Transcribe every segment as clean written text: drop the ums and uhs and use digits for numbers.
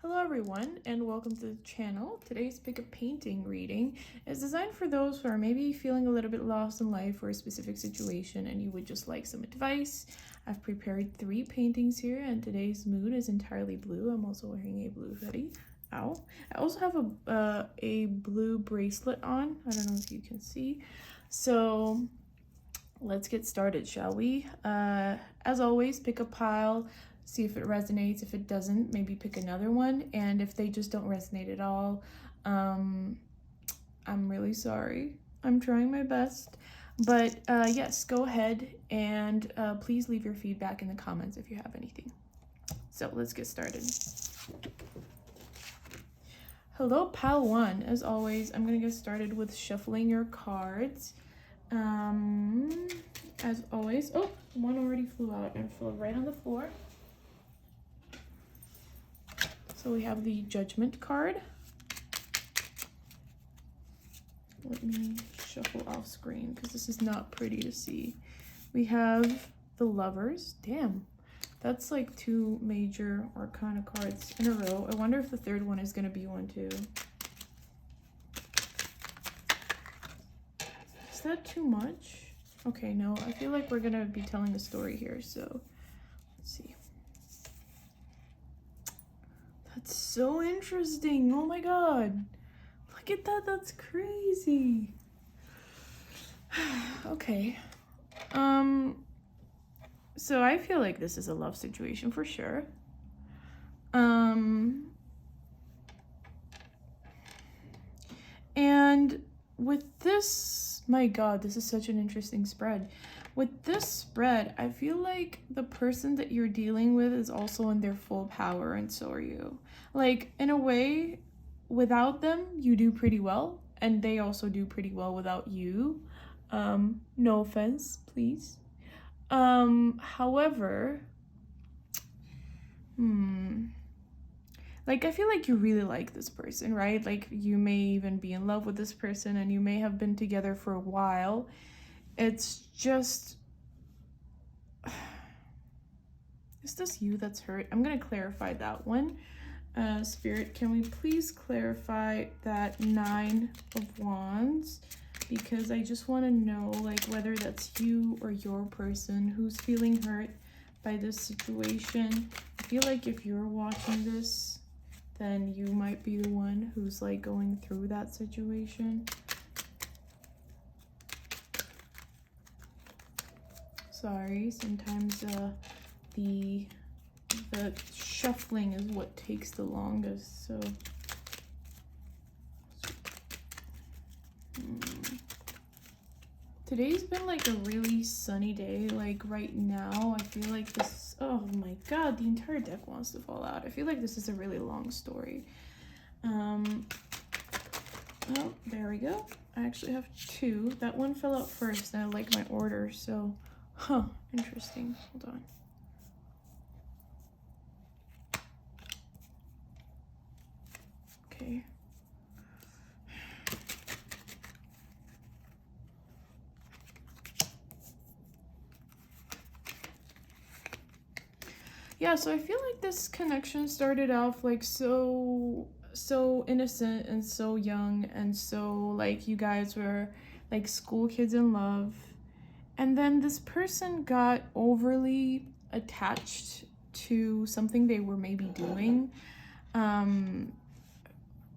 Hello everyone and welcome to the channel. Today's pick a painting reading is designed for those who are maybe feeling a little bit lost in life or a specific situation and you would just like some advice. I've prepared 3 paintings here and today's mood is entirely blue. I'm also wearing a blue hoodie. Ow. I also have a blue bracelet on. I don't know if you can see. So let's get started, shall we? As always, pick a pile. See if it resonates. If it doesn't, maybe pick another one. And if they just don't resonate at all, I'm really sorry. I'm trying my best. But yes, go ahead and please leave your feedback in the comments if you have anything. So let's get started. Hello, pile 1. As always, I'm going to get started with shuffling your cards. As always, oh, one already flew out and flew right on the floor. So we have the Judgment card. Let me shuffle off screen because this is not pretty to see. We have the Lovers. Damn, that's like 2 major arcana cards in a row. I wonder if the third one is going to be one too. Is that too much? Okay, no, I feel like we're going to be telling a story here, so let's see. That's so interesting. Oh my god. Look at that. That's crazy. Okay. So I feel like this is a love situation for sure. And with this, my god, this is such an interesting spread. With this spread, I feel like the person that you're dealing with is also in their full power, and so are you. Like, in a way, without them, you do pretty well, and they also do pretty well without you. No offense, please. However, like, I feel like you really like this person, right? Like, you may even be in love with this person, and you may have been together for a while. It's just, is this you that's hurt? I'm gonna clarify that one. Spirit, can we please clarify that 9 of Wands? Because I just want to know, like, whether that's you or your person who's feeling hurt by this situation. I feel like if you're watching this, then you might be the one who's, like, going through that situation. Sorry, sometimes the shuffling is what takes the longest, so today's been like a really sunny day. Like right now I feel like this, oh my god, the entire deck wants to fall out. I feel like this is a really long story. Oh, there we go. I actually have 2. That one fell out first and I like my order, so interesting. Hold on. Okay. Yeah, so I feel like this connection started off like so innocent and so young, and so like you guys were like school kids in love. And then this person got overly attached to something they were maybe doing.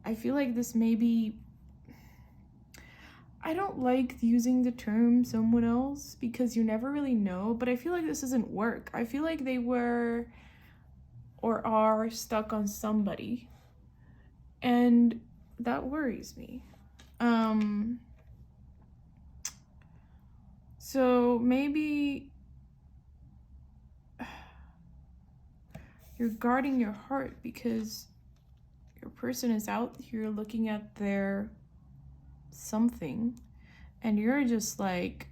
I feel like this maybe, I don't like using the term someone else because you never really know, but I feel like this doesn't work. I feel like they were or are stuck on somebody, and that worries me. So maybe you're guarding your heart because your person is out here looking at their something and you're just like,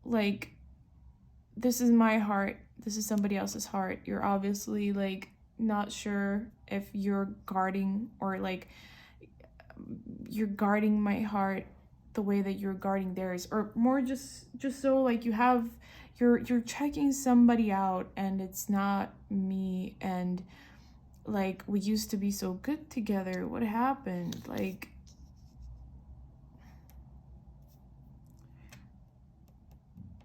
like, this is my heart, this is somebody else's heart. You're obviously like not sure if you're guarding or like you're guarding my heart the way that you're guarding theirs, or more just so like you have you're checking somebody out and it's not me, and like, we used to be so good together. What happened? Like,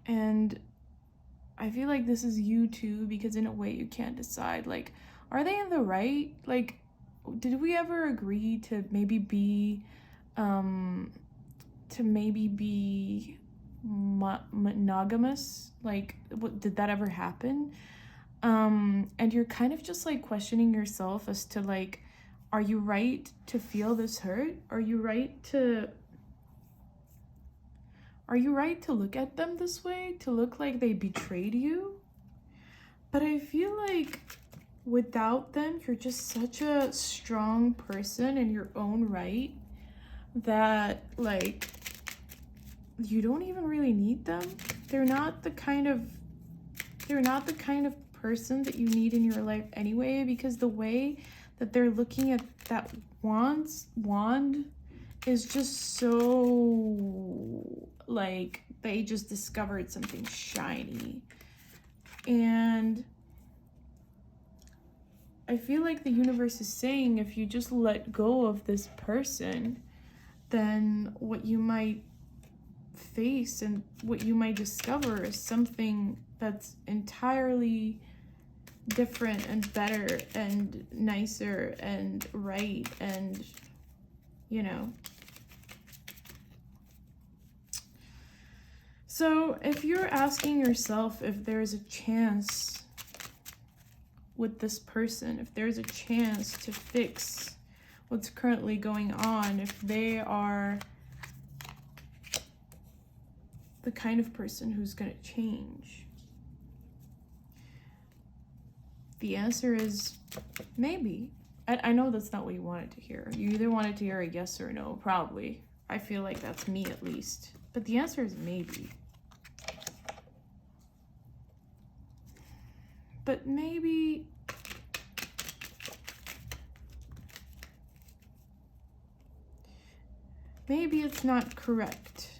and I feel like this is you too, because in a way you can't decide, like, are they in the right? Like, did we ever agree to maybe be monogamous? Like, what, did that ever happen? And you're kind of just like questioning yourself as to like, are you right to feel this hurt? Are you right to look at them this way, to look like they betrayed you? But I feel like without them, you're just such a strong person in your own right that like, you don't even really need them. They're not the kind of person that you need in your life anyway, because the way that they're looking at that wand is just so like, they just discovered something shiny. And I feel like the universe is saying, if you just let go of this person, then what you might face and what you might discover is something that's entirely different and better and nicer and right, and you know. So if you're asking yourself if there's a chance with this person, if there's a chance to fix what's currently going on, if they are the kind of person who's going to change, the answer is maybe. I know that's not what you wanted to hear. You either wanted to hear a yes or no, probably. I feel like that's me at least. But the answer is maybe. But maybe it's not correct.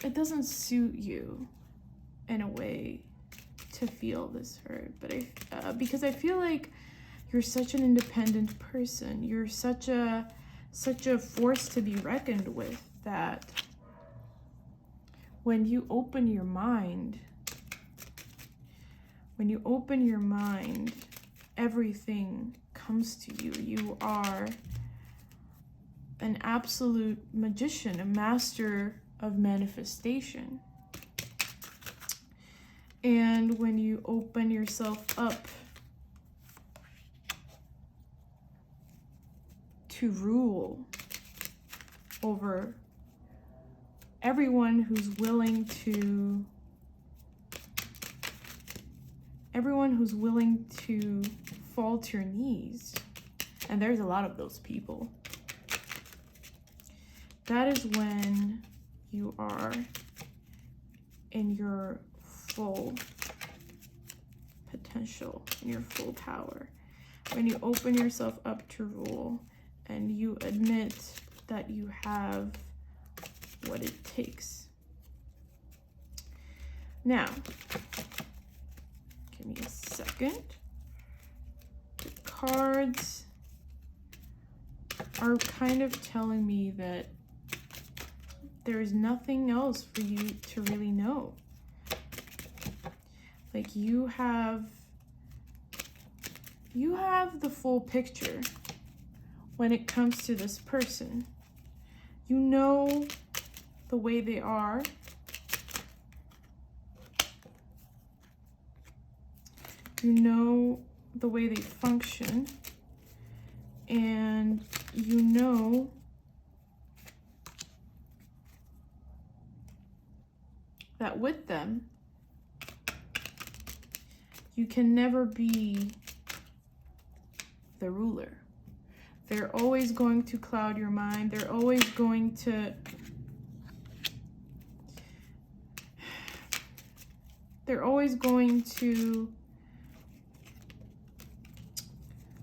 It doesn't suit you in a way to feel this hurt. But because I feel like you're such an independent person. You're such a force to be reckoned with, that when you open your mind, everything comes to you. You are an absolute magician, a master of manifestation. And when you open yourself up to rule over everyone who's willing to fall to your knees, and there's a lot of those people, that is when you are in your full potential, in your full power. When you open yourself up to rule and you admit that you have what it takes. Now, give me a second. The cards are kind of telling me that there's nothing else for you to really know. Like, you have the full picture when it comes to this person. You know the way they are. You know the way they function. And you know that with them, you can never be the ruler. They're always going to cloud your mind. They're always going to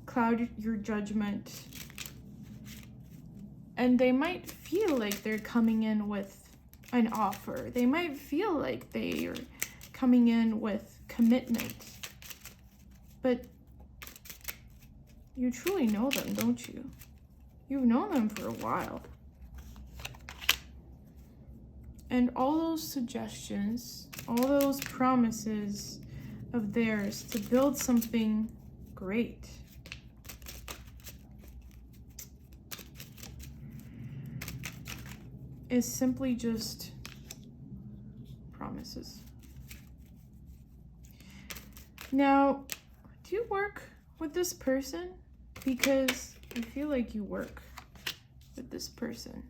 cloud your judgment. And they might feel like they're coming in with an offer. They might feel like they are coming in with commitment, but you truly know them, don't you? You've known them for a while. And all those suggestions, all those promises of theirs to build something great, is simply just promises. Now, do you work with this person? Because I feel like you work with this person.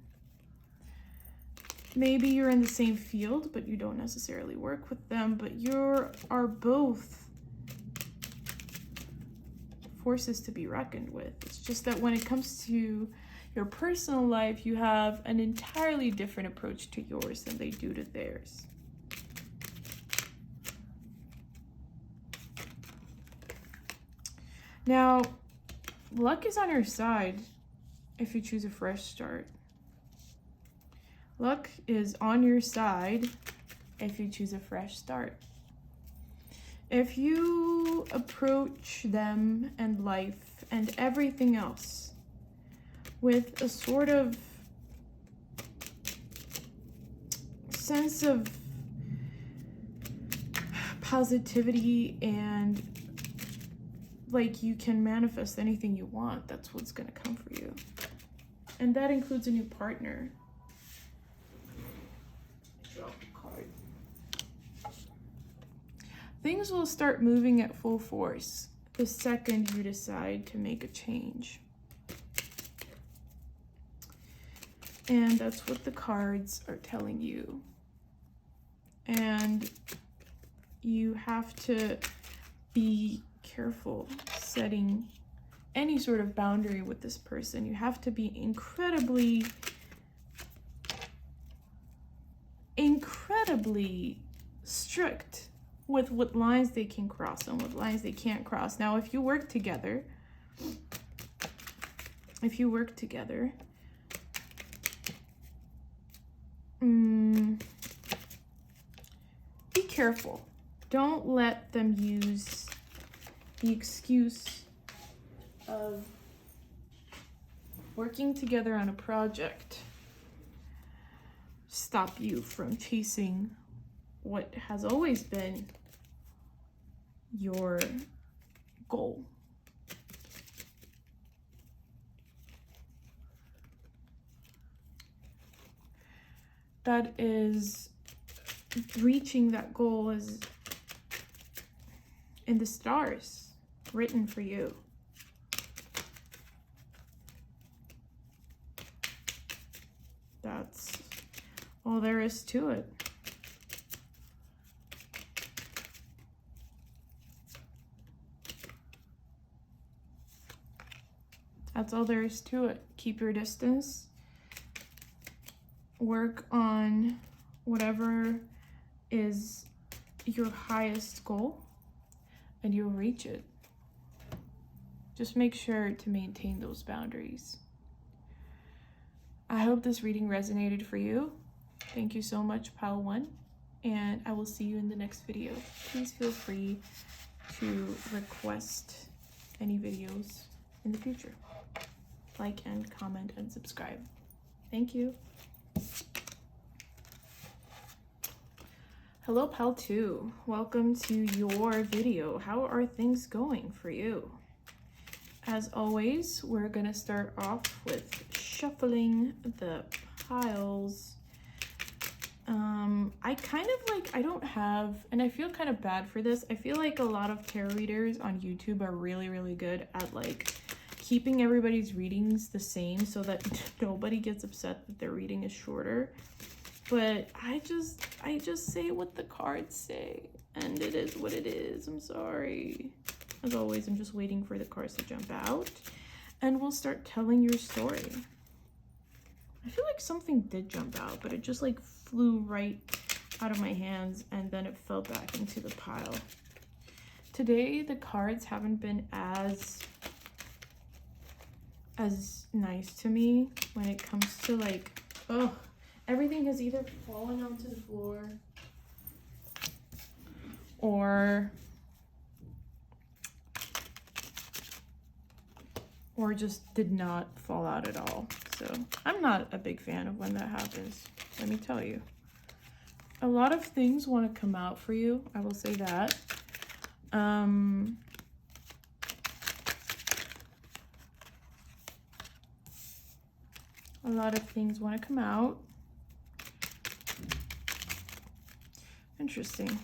Maybe you're in the same field, but you don't necessarily work with them, but you are both forces to be reckoned with. It's just that when it comes to your personal life, you have an entirely different approach to yours than they do to theirs. Now, luck is on your side if you choose a fresh start. Luck is on your side if you choose a fresh start. If you approach them and life and everything else with a sort of sense of positivity and like you can manifest anything you want, that's what's going to come for you. And that includes a new partner. Draw a card. Things will start moving at full force the second you decide to make a change. And that's what the cards are telling you. And you have to be careful setting any sort of boundary with this person. You have to be incredibly strict with what lines they can cross and what lines they can't cross. Now, if you work together, be careful. Don't let them use the excuse of working together on a project stop you from chasing what has always been your goal. That is, reaching that goal is in the stars, written for you. That's all there is to it. That's all there is to it. Keep your distance. Work on whatever is your highest goal, and you'll reach it. Just make sure to maintain those boundaries. I hope this reading resonated for you. Thank you so much, Pile 1, and I will see you in the next video. Please feel free to request any videos in the future. Like and comment and subscribe. Thank you. Hello, Pal 2. Welcome to your video. How are things going for you? As always, we're gonna start off with shuffling the piles. I don't have, and I feel kind of bad for this. I feel like a lot of tarot readers on YouTube are really, really good at like keeping everybody's readings the same so that nobody gets upset that their reading is shorter. But I just say what the cards say, and it is what it is. I'm sorry. As always, I'm just waiting for the cards to jump out, and we'll start telling your story. I feel like something did jump out, but it just like flew right out of my hands, and then it fell back into the pile. Today, the cards haven't been as nice to me when it comes to like, Everything has either fallen onto the floor or just did not fall out at all. So I'm not a big fan of when that happens, let me tell you. A lot of things want to come out for you, I will say that. A lot of things want to come out. Interesting.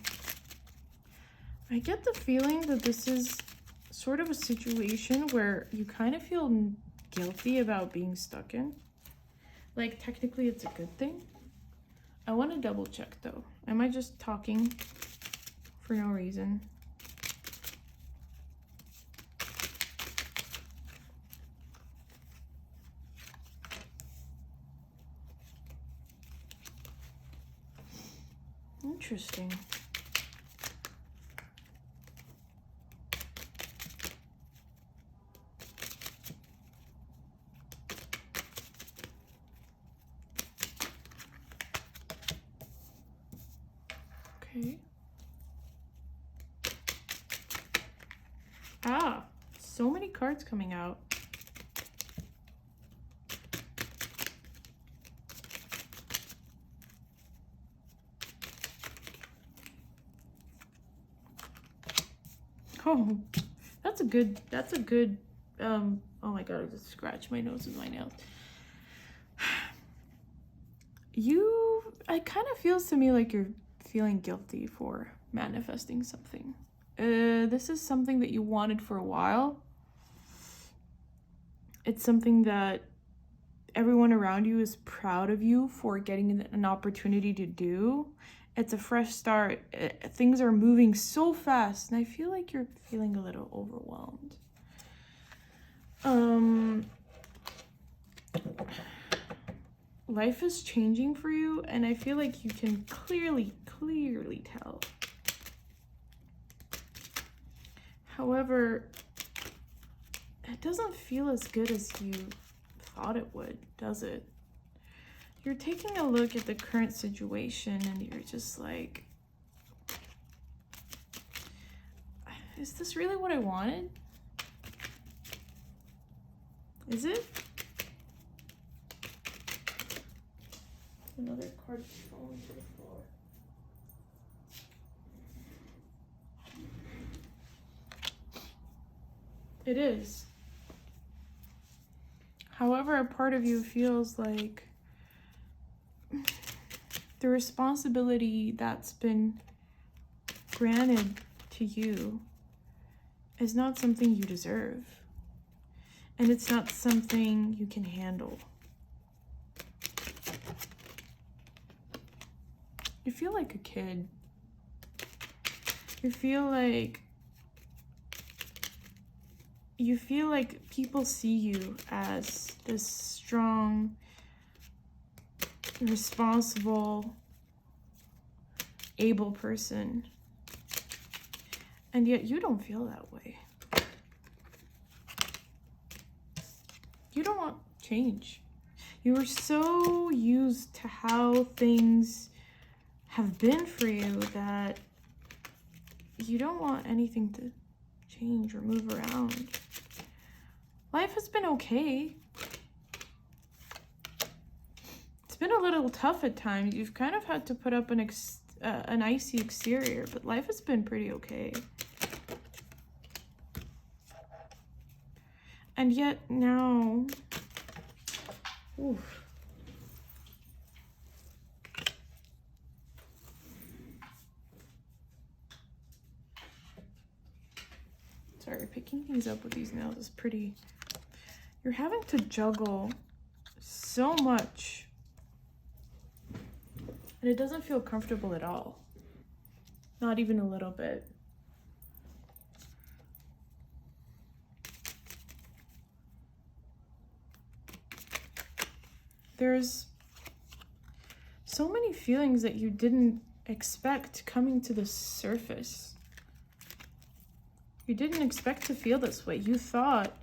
I get the feeling that this is sort of a situation where you kind of feel guilty about being stuck in. Like, technically it's a good thing. I want to double check though. Am I just talking for no reason? Interesting. Okay. Ah, so many cards coming out. Oh, that's a good, oh my God, I just scratched my nose with my nails. It kind of feels to me like you're feeling guilty for manifesting something. This is something that you wanted for a while. It's something that everyone around you is proud of you for getting an opportunity to do. It's a fresh start. Things are moving so fast, and I feel like you're feeling a little overwhelmed. Life is changing for you, and I feel like you can clearly tell. However, it doesn't feel as good as you thought it would, does it? You're taking a look at the current situation and you're just like, is this really what I wanted? Is it? Another card falling to the floor. It is. However, a part of you feels like the responsibility that's been granted to you is not something you deserve. And it's not something you can handle. You feel like a kid. You feel like people see you as this strong, responsible, able person. And yet you don't feel that way. You don't want change. You were so used to how things have been for you that you don't want anything to change or move around. Life has been okay. It's been a little tough at times. You've kind of had to put up an icy exterior, but life has been pretty okay. And yet now, oof. Sorry, picking things up with these nails is pretty. You're having to juggle so much, and it doesn't feel comfortable at all. Not even a little bit. There's so many feelings that you didn't expect coming to the surface. You didn't expect to feel this way. You thought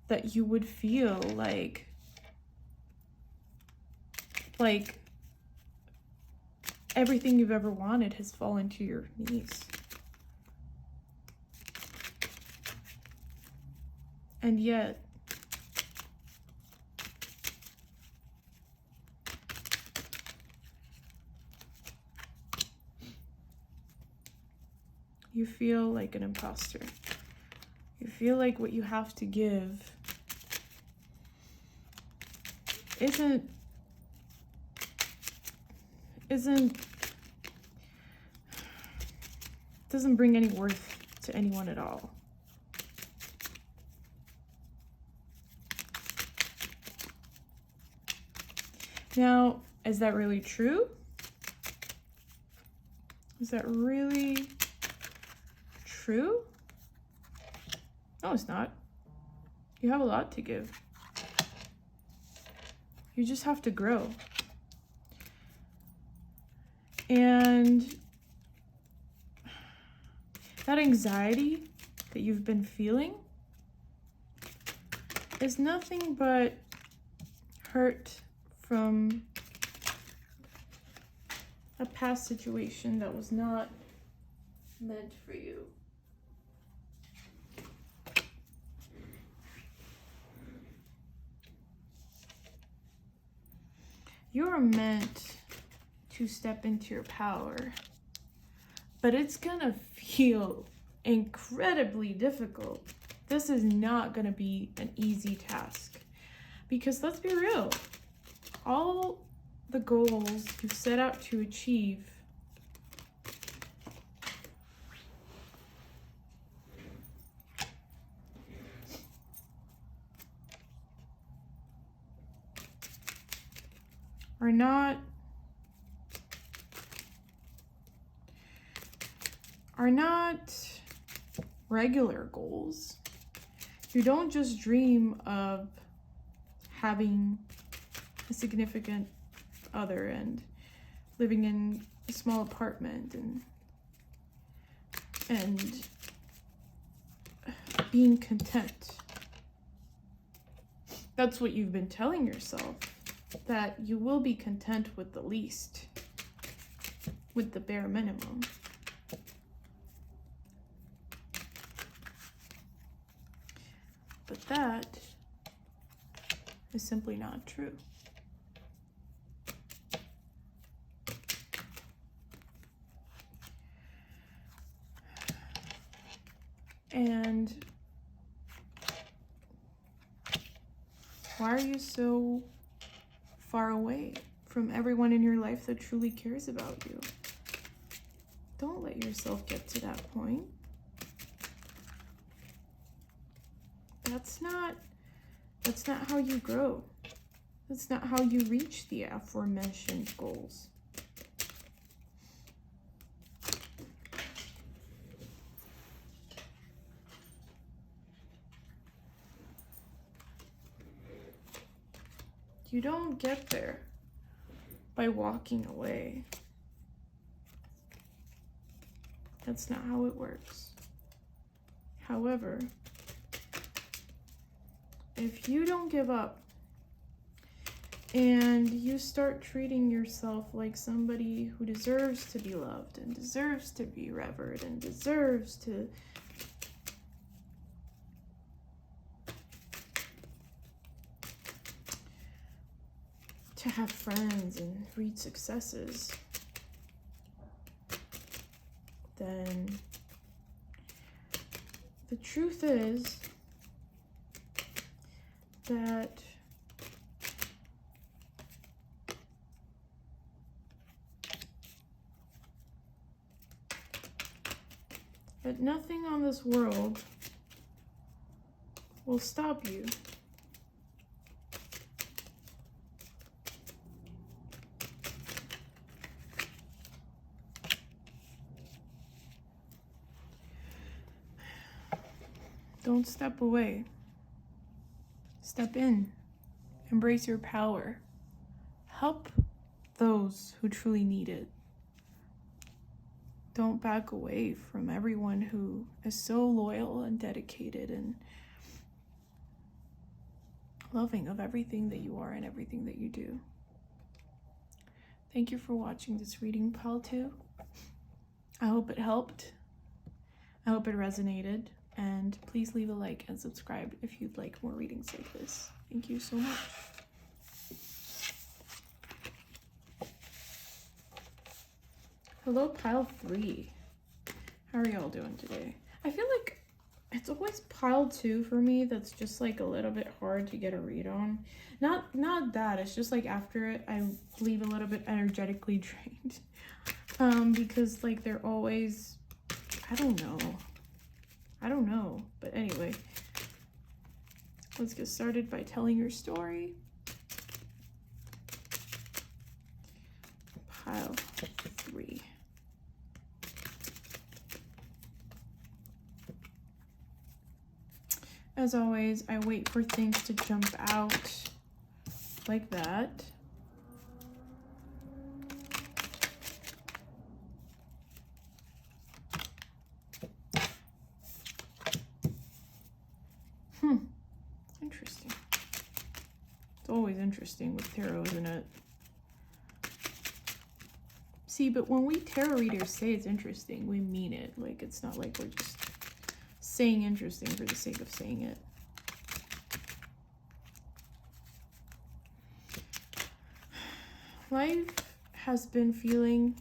that you would feel like everything you've ever wanted has fallen to your knees. And yet, you feel like an imposter. You feel like what you have to give doesn't bring any worth to anyone at all. Now, is that really true? Is that really true? No, it's not. You have a lot to give. You just have to grow. And that anxiety that you've been feeling is nothing but hurt from a past situation that was not meant for you. You are meant to step into your power, but it's gonna feel incredibly difficult. This is not gonna be an easy task, because let's be real, all the goals you set out to achieve are not regular goals. You don't just dream of having a significant other and living in a small apartment and being content. That's what you've been telling yourself, that you will be content with the least, with the bare minimum. But that is simply not true. And why are you so far away from everyone in your life that truly cares about you? Don't let yourself get to that point. That's not how you grow. That's not how you reach the aforementioned goals. You don't get there by walking away. That's not how it works. However, if you don't give up and you start treating yourself like somebody who deserves to be loved and deserves to be revered and deserves to have friends and reach successes, then the truth is that nothing on this world will stop you. Don't step away. Step in. Embrace your power. Help those who truly need it. Don't back away from everyone who is so loyal and dedicated and loving of everything that you are and everything that you do. Thank you for watching this reading, pile 2. I hope it helped. I hope it resonated. And please leave a like and subscribe if you'd like more readings like this. Thank you so much. Hello, pile 3. How are y'all doing today? I feel like it's always pile 2 for me that's just like a little bit hard to get a read on. Not that, it's just like after it I leave a little bit energetically drained. Because like they're always, I don't know. But anyway, let's get started by telling your story. Pile 3. As always, I wait for things to jump out like that. Interesting. It's always interesting with tarot, isn't it? See, but when we tarot readers say it's interesting, we mean it. Like, it's not like we're just saying interesting for the sake of saying it. Life has been feeling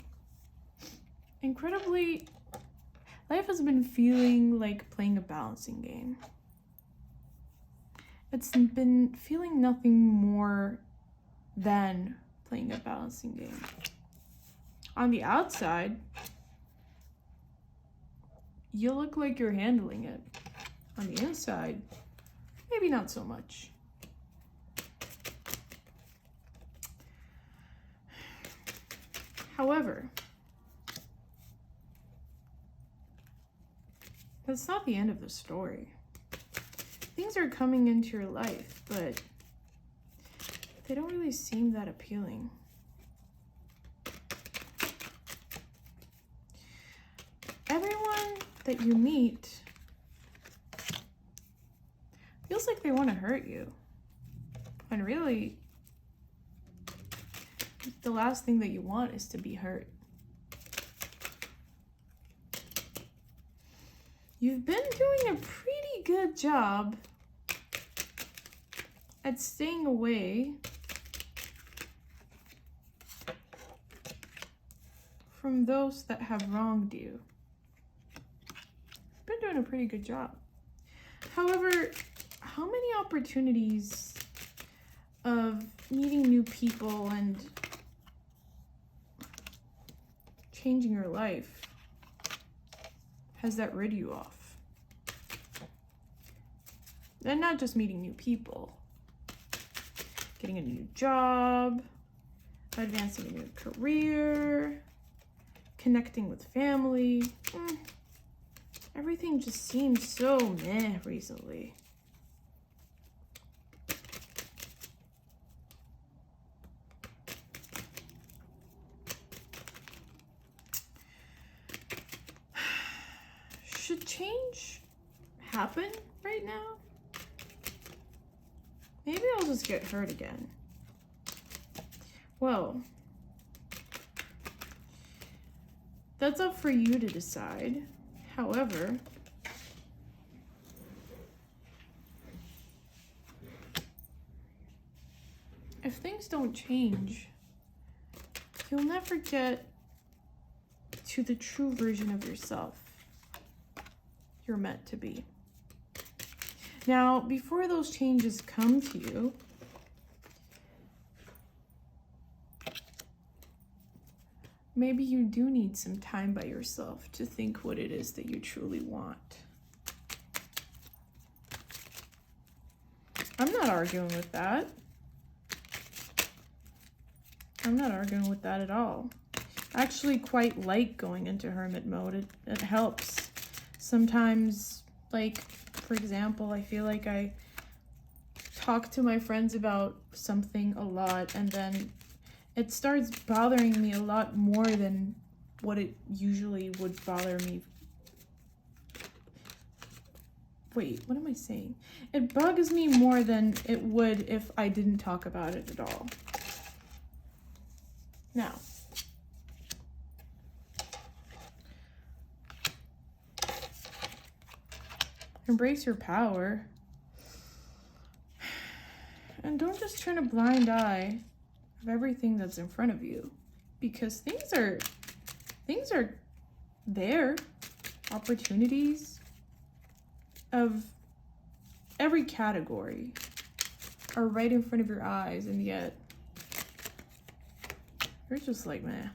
like playing a balancing game. It's been feeling nothing more than playing a balancing game. On the outside, you look like you're handling it. On the inside, maybe not so much. However, that's not the end of the story. Things are coming into your life, but they don't really seem that appealing. Everyone that you meet feels like they want to hurt you. And really, the last thing that you want is to be hurt. You've been doing a pretty good job at staying away from those that have wronged you. Been doing a pretty good job. However, how many opportunities of meeting new people and changing your life has that rid you off? And not just meeting new people, getting a new job, advancing in your career, connecting with family. Everything just seems so meh recently. Should change happen right now? Maybe I'll just get hurt again. Well, that's up for you to decide. However, if things don't change, you'll never get to the true version of yourself you're meant to be. Now, before those changes come to you, maybe you do need some time by yourself to think what it is that you truly want. I'm not arguing with that. I'm not arguing with that at all. I actually quite like going into hermit mode. It helps. Sometimes, like, for example, I feel like I talk to my friends about something a lot and then it starts bothering me a lot more than what it usually would bother me. Wait, what am I saying? It bugs me more than it would if I didn't talk about it at all. Now, embrace your power. And don't just turn a blind eye of everything that's in front of you, because things are there. Opportunities of every category are right in front of your eyes, and yet you're just like, meh.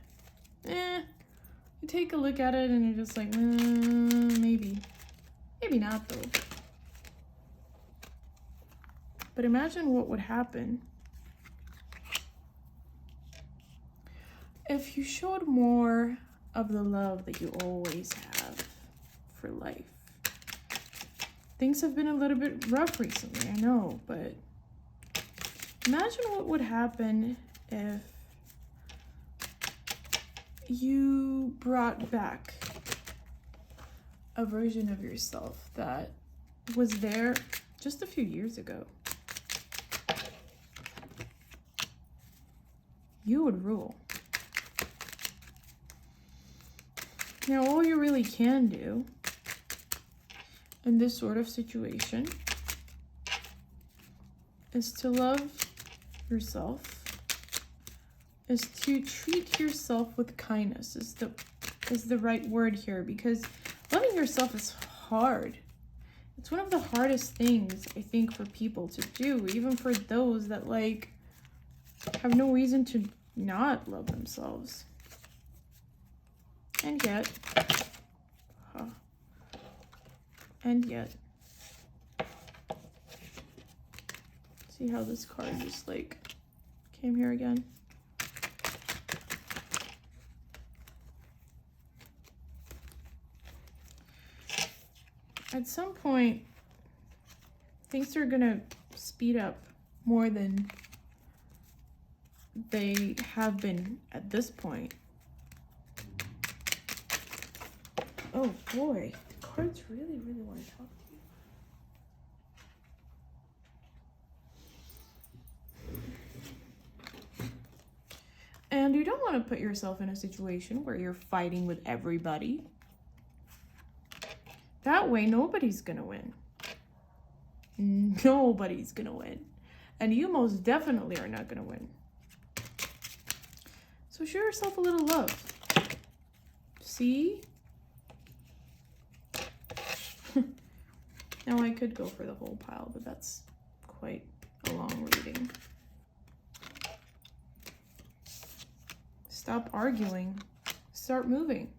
You take a look at it and you're just like, maybe not though. But imagine what would happen if you showed more of the love that you always have for life. Things have been a little bit rough recently, I know, but imagine what would happen if you brought back a version of yourself that was there just a few years ago. You would rule. Now, all you really can do in this sort of situation is to love yourself, is to treat yourself with kindness, is the right word here, because loving yourself is hard. It's one of the hardest things, I think, for people to do, even for those that have no reason to not love themselves. And yet, see how this card just came here again? At some point, things are gonna speed up more than they have been at this point. Oh boy, the cards really want to talk to you. And you don't want to put yourself in a situation where you're fighting with everybody. That way, nobody's gonna win. Nobody's gonna win. And you most definitely are not gonna win. So show yourself a little love. See? Now I could go for the whole pile, but that's quite a long reading. Stop arguing. Start moving.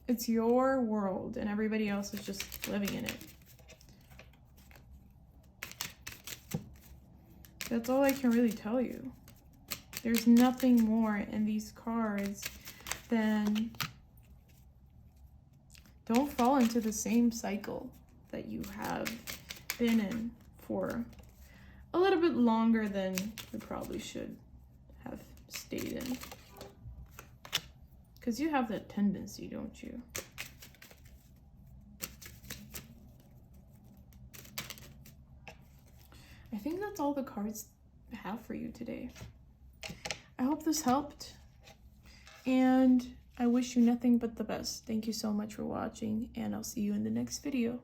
It's your world and everybody else is just living in it. That's all I can really tell you. There's nothing more in these cards than don't fall into the same cycle that you have been in for a little bit longer than you probably should have stayed in. Because you have that tendency, don't you? I think that's all the cards have for you today. I hope this helped, and I wish you nothing but the best. Thank you so much for watching, and I'll see you in the next video.